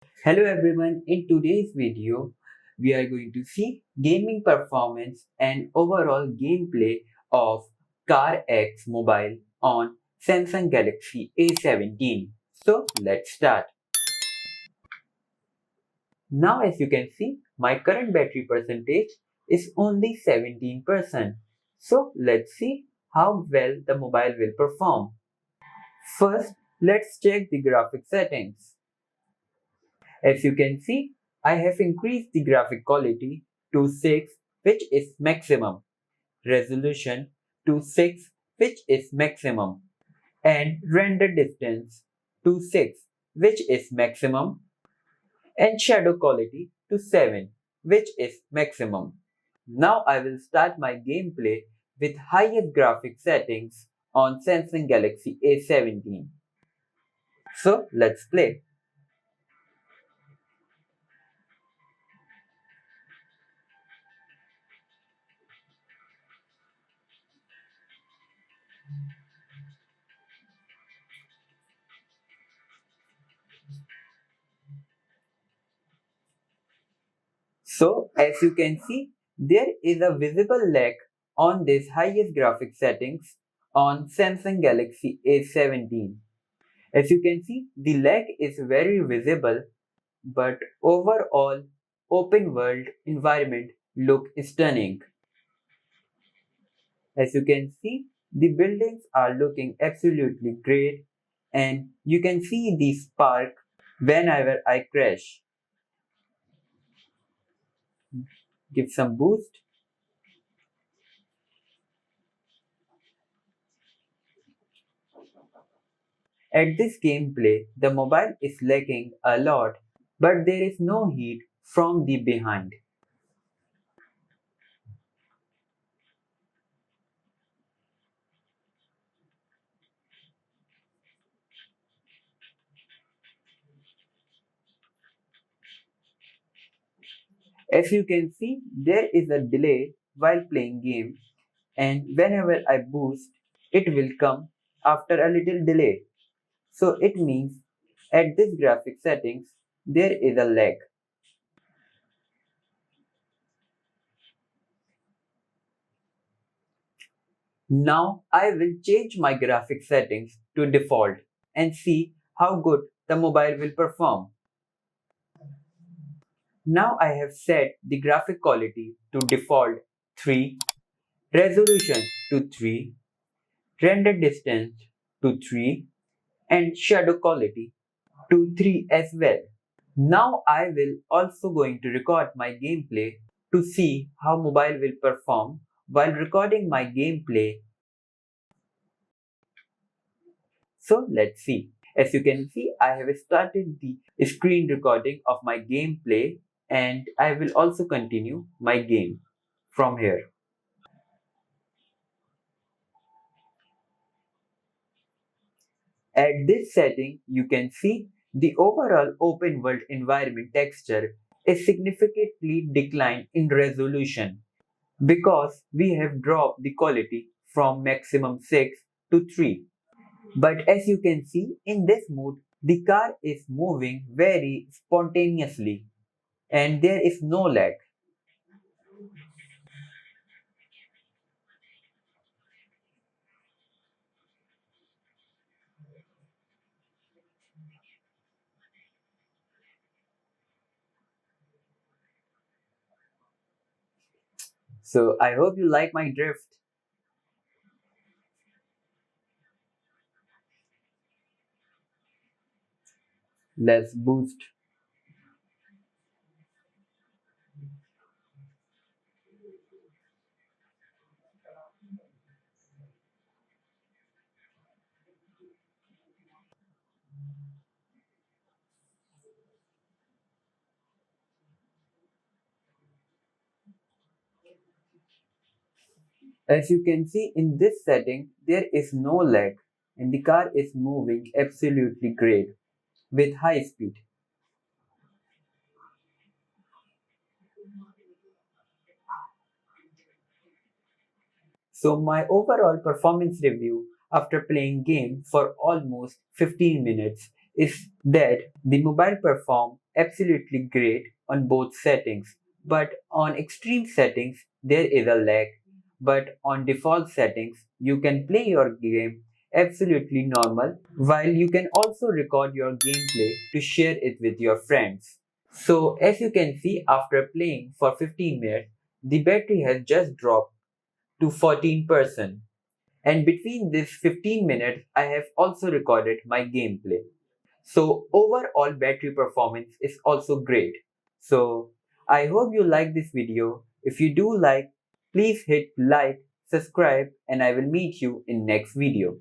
Hello everyone, in today's video, we are going to see gaming performance and overall gameplay of CarX mobile on Samsung Galaxy A17. So let's start. Now as you can see, my current battery percentage is only 17%. So let's see how well the mobile will perform. First, let's check the graphic settings. As you can see, I have increased the graphic quality to 6, which is maximum, resolution to 6, which is maximum, and render distance to 6, which is maximum, and shadow quality to 7, which is maximum. Now I will start my gameplay with highest graphic settings on Samsung Galaxy A17. So let's play. So, as you can see, there is a visible lag on this highest graphic settings on Samsung Galaxy A17. As you can see, the lag is very visible, but overall open world environment look stunning. As you can see, the buildings are looking absolutely great and you can see the spark whenever I crash. Give some boost. At this gameplay, the mobile is lagging a lot, but there is no heat from the behind. As you can see, there is a delay while playing game, and whenever I boost, it will come after a little delay. So it means at this graphic settings, there is a lag. Now I will change my graphic settings to default and see how good the mobile will perform. Now I have set the graphic quality to default 3, resolution to 3, render distance to 3, and shadow quality to 3 as well. Now I will also going to record my gameplay to see how mobile will perform while recording my gameplay. So let's see. As you can see, I have started the screen recording of my gameplay and I will also continue my game from here. At this setting, you can see the overall open world environment texture is significantly declined in resolution because we have dropped the quality from maximum 6 to 3. But as you can see in this mode, the car is moving very spontaneously and there is no lag. So I hope you like my drift. Let's boost. As you can see in this setting, there is no lag and the car is moving absolutely great with high speed. So my overall performance review after playing game for almost 15 minutes is that the mobile perform absolutely great on both settings, but on extreme settings there is a lag. But on default settings, you can play your game absolutely normal, while you can also record your gameplay to share it with your friends. So as you can see, after playing for 15 minutes, the battery has just dropped to 14%. And between these 15 minutes, I have also recorded my gameplay. So overall battery performance is also great. So I hope you like this video. If you do like, please hit like, subscribe, and I will meet you in next video.